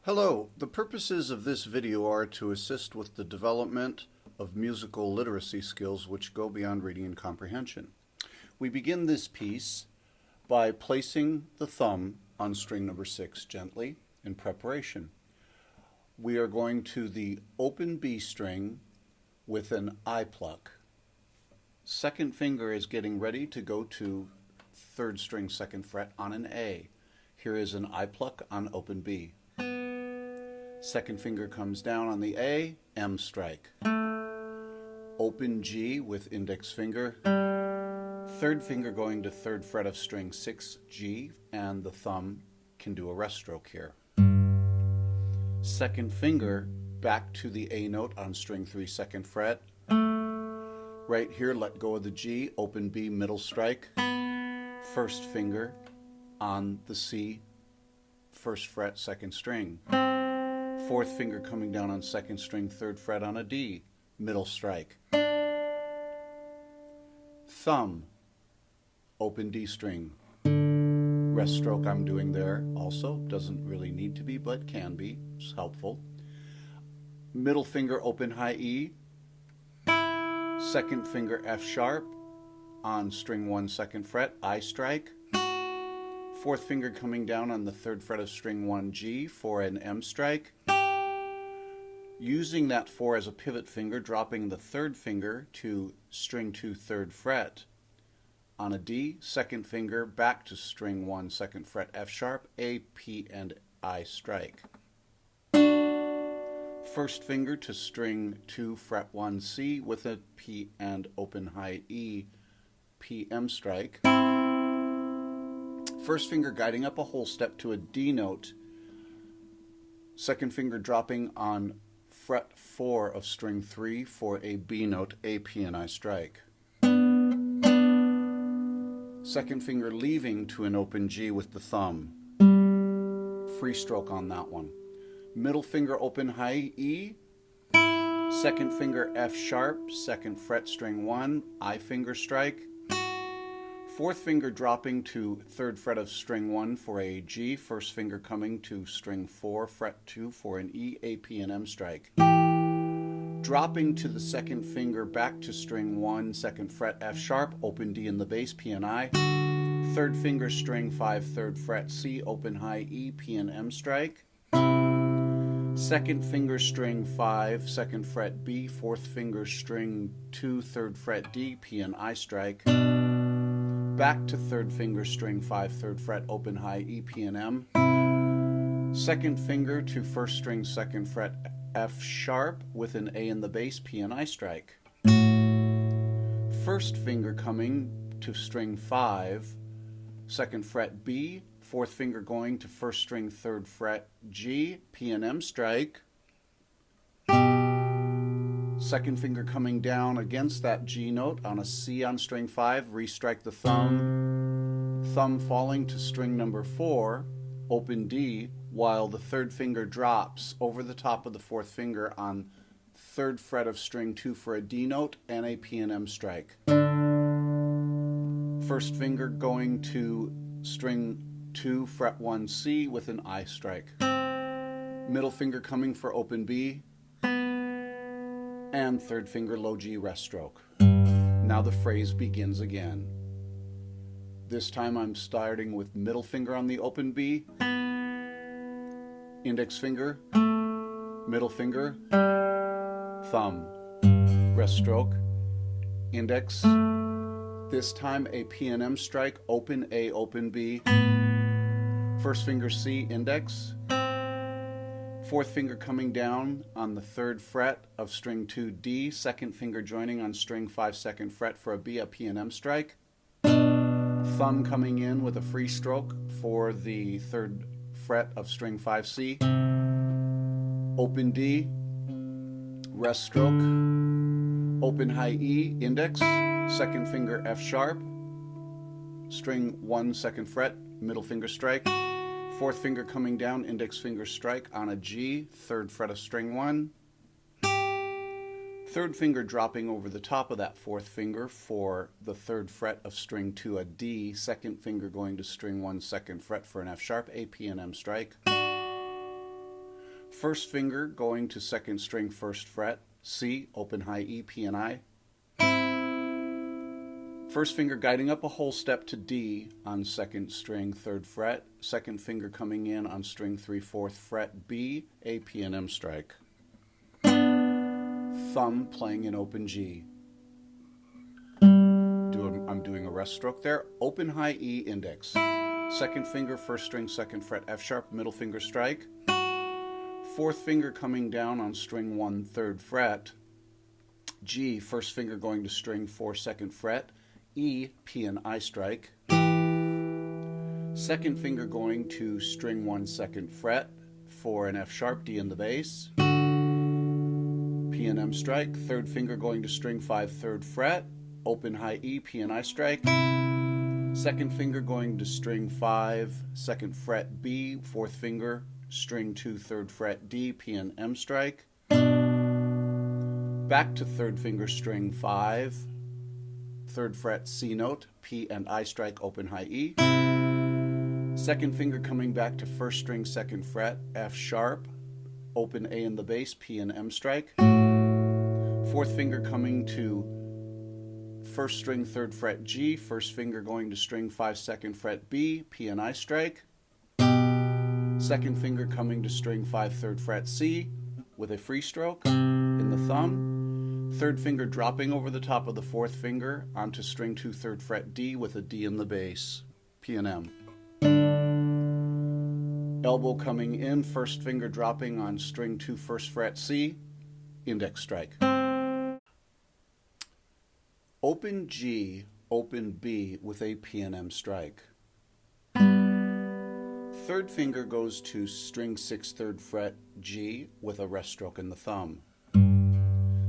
Hello, the purposes of this video are to assist with the development of musical literacy skills which go beyond reading and comprehension. We begin this piece by placing the thumb on string number 6 gently in preparation. We are going to the open B string with an I pluck. Second finger is getting ready to go to third string second fret on an A. Here is an I pluck on open B. Second finger comes down on the A, M strike. Open G with index finger. Third finger going to third fret of string 6, G, and the thumb can do a rest stroke here. Second finger back to the A note on string 3, second fret. Right here, let go of the G, open B, middle strike. First finger on the C, first fret, second string. Fourth finger coming down on second string, third fret on a D, middle strike. Thumb, open D string. Rest stroke I'm doing there also, doesn't really need to be, but can be, it's helpful. Middle finger open high E. Second finger F sharp on string 1, second fret, I strike. Fourth finger coming down on the third fret of string 1, G for an M strike. Using that 4 as a pivot finger, dropping the third finger to string 2, third fret on a D, second finger back to string 1, second fret, F sharp, A, P, and I strike. First finger to string 2, fret 1, C with a P and open high E, P, M strike. First finger guiding up a whole step to a D note. Second finger dropping on fret 4 of string 3 for a B note, A, P, and I strike. Second finger leaving to an open G with the thumb. Free stroke on that one. Middle finger open high E. Second finger F sharp, second fret string 1, I finger strike. Fourth finger dropping to third fret of string 1 for a G, first finger coming to string 4, fret 2 for an E, A, P, and M strike. Dropping to the second finger back to string 1, second fret, F sharp, open D in the bass, P and I. Third finger string 5, third fret, C, open high E, P and M strike. Second finger string 5, second fret, B, fourth finger string 2, third fret, D, P and I strike. Back to third finger string 5, third fret, open high E, P and M. Second finger to first string second fret, F sharp with an A in the bass, P and I strike. First finger coming to string 5, second fret B, fourth finger going to first string third fret G, P and M strike. Second finger coming down against that G note on a C on string 5, restrike the thumb. Thumb falling to string number 4, open D, while the third finger drops over the top of the fourth finger on third fret of string 2 for a D note and a P and M strike. First finger going to string 2, fret 1, C with an I strike. Middle finger coming for open B, and third finger low G rest stroke. Now the phrase begins again. This time I'm starting with middle finger on the open B, index finger, middle finger, thumb, rest stroke, index. This time a P and M strike, open A, open B, first finger C, index. Fourth finger coming down on the third fret of string 2 D, second finger joining on string 5 second fret for a B, a P and M strike. Thumb coming in with a free stroke for the third fret of string 5 C. Open D, rest stroke, open high E, index, second finger F sharp, string 1 second fret, middle finger strike. Fourth finger coming down, index finger strike on a G, third fret of string 1. Third finger dropping over the top of that fourth finger for the third fret of string 2, a D, second finger going to string 1, second fret for an F sharp, A, P, and M strike. First finger going to second string, first fret, C, open high E, P and I. First finger guiding up a whole step to D on second string, third fret. Second finger coming in on string 3, fourth fret, B, A, P and M strike. Thumb playing in open G. I'm doing a rest stroke there. Open high E, index. Second finger, first string, second fret, F sharp, middle finger strike. Fourth finger coming down on string 1, third fret, G, first finger going to string 4, second fret, E, P and I strike. Second finger going to string 1, second fret, 4 and F sharp, D in the bass, P and M strike. Third finger going to string 5, third fret, open high E, P and I strike. Second finger going to string 5, second fret, B, fourth finger, string 2, third fret, D, P and M strike. Back to third finger, string 5, third fret, C note, P and I strike, open high E. Second finger coming back to first string, second fret, F sharp, open A in the bass, P and M strike. Fourth finger coming to first string, third fret, G, first finger going to string 5, second fret, B, P and I strike. Second finger coming to string 5, third fret, C with a free stroke in the thumb. Third finger dropping over the top of the fourth finger onto string 2, third fret, D with a D in the bass, P and M. Elbow coming in, first finger dropping on string 2, first fret, C, index strike. Open G, open B with a P and M strike. Third finger goes to string 6, third fret, G with a rest stroke in the thumb.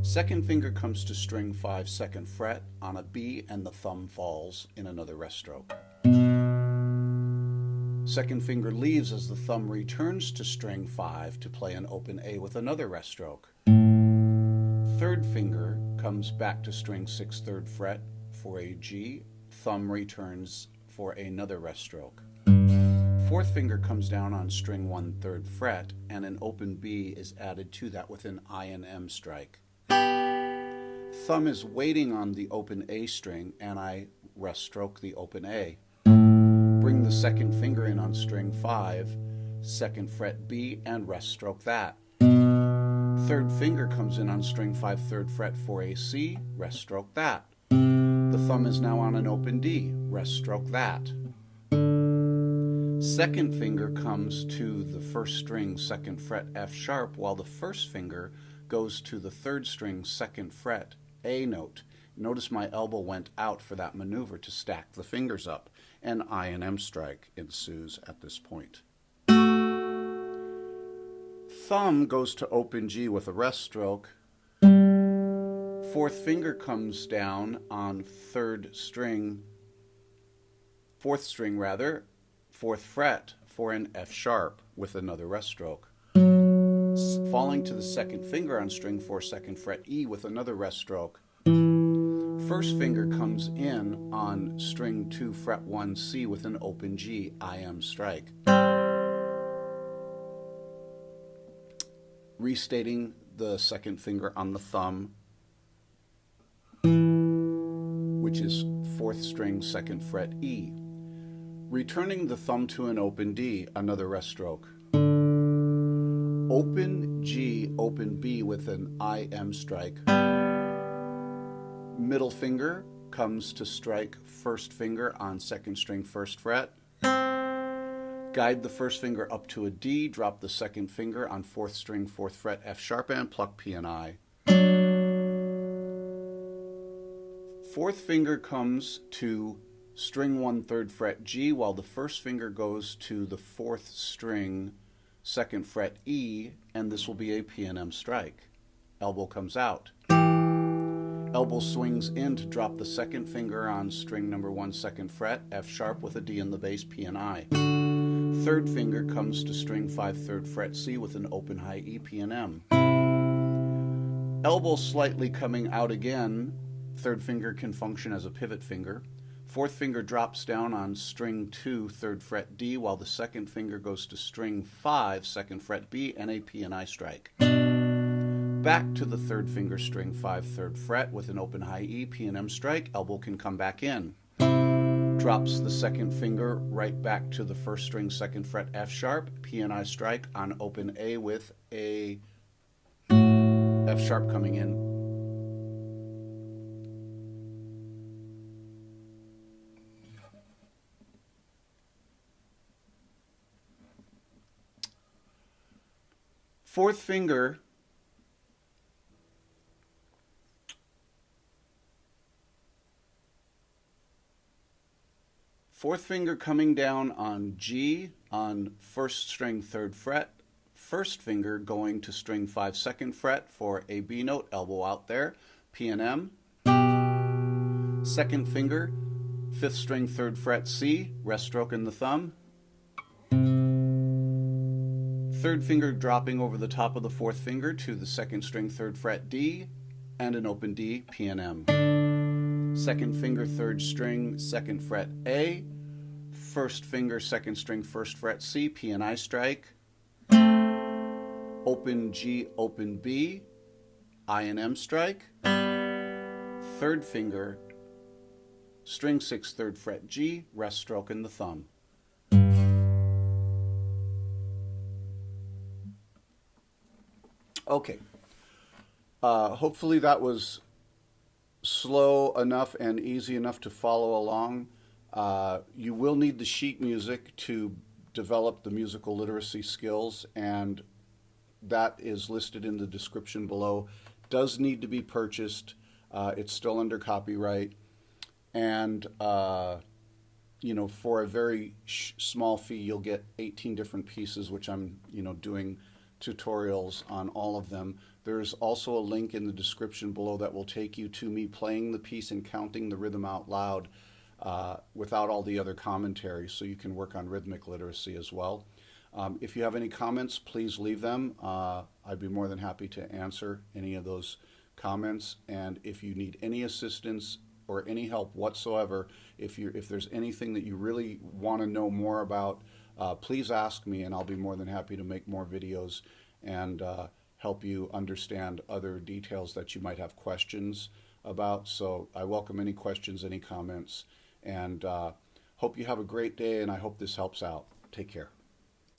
Second finger comes to string 5, second fret on a B and the thumb falls in another rest stroke. Second finger leaves as the thumb returns to string 5 to play an open A with another rest stroke. Third finger comes back to string 6, third fret for a G, thumb returns for another rest stroke. Fourth finger comes down on string 1, third fret, and an open B is added to that with an I and M strike. Thumb is waiting on the open A string, and I rest stroke the open A. Bring the second finger in on string 5, second fret B, and rest stroke that. Third finger comes in on string 5, third fret for a C, rest stroke that. The thumb is now on an open D, rest stroke that. Second finger comes to the first string, second fret, F sharp, while the first finger goes to the third string, second fret, A note. Notice my elbow went out for that maneuver to stack the fingers up. An I and M strike ensues at this point. Thumb goes to open G with a rest stroke. Fourth finger comes down on fourth string, fourth fret for an F sharp with another rest stroke. Falling to the second finger on string 4, second fret E with another rest stroke. First finger comes in on string 2, fret 1, C with an open G, I M strike. Restating the second finger on the thumb, which is fourth string, second fret E. Returning the thumb to an open D, another rest stroke. Open G, open B with an I M strike. Middle finger comes to strike first finger on second string, first fret. Guide the first finger up to a D, drop the second finger on fourth string, fourth fret, F sharp, and pluck P and I. Fourth finger comes to string 1, third fret, G, while the first finger goes to the fourth string, second fret, E, and this will be a P and M strike. Elbow comes out. Elbow swings in to drop the second finger on string number 1, second fret, F sharp with a D in the bass, P and I. Third finger comes to string 5, third fret, C with an open high E, P and M. Elbow slightly coming out again. Third finger can function as a pivot finger. Fourth finger drops down on string 2, 3rd fret D, while the second finger goes to string 5, 2nd fret B, and a P and I strike. Back to the 3rd finger, string 5, 3rd fret with an open high E, P and M strike, elbow can come back in. Drops the 2nd finger right back to the 1st string, 2nd fret F sharp, P and I strike on open A with a F sharp coming in. Fourth finger coming down on G on 1st string 3rd fret, 1st finger going to string 5 2nd fret for a B note, elbow out there, P and M. 2nd finger, 5th string 3rd fret C, rest stroke in the thumb. 3rd finger dropping over the top of the 4th finger to the 2nd string 3rd fret D and an open D, P and M. 2nd finger 3rd string 2nd fret A, 1st finger 2nd string 1st fret C, P and I strike, open G, open B, I and M strike, 3rd finger string 6 3rd fret G, rest stroke in the thumb. Okay, hopefully that was slow enough and easy enough to follow along. You will need the sheet music to develop the musical literacy skills, and that is listed in the description below. Does need to be purchased. It's still under copyright, and you know, for a very small fee, you'll get 18 different pieces, which I'm doing tutorials on all of them. There's also a link in the description below that will take you to me playing the piece and counting the rhythm out loud without all the other commentary, so you can work on rhythmic literacy as well. If you have any comments, please leave them. I'd be more than happy to answer any of those comments, and if you need any assistance or any help whatsoever, if there's anything that you really want to know more about, please ask me, and I'll be more than happy to make more videos and help you understand other details that you might have questions about. So I welcome any questions, any comments, and hope you have a great day, and I hope this helps out. Take care.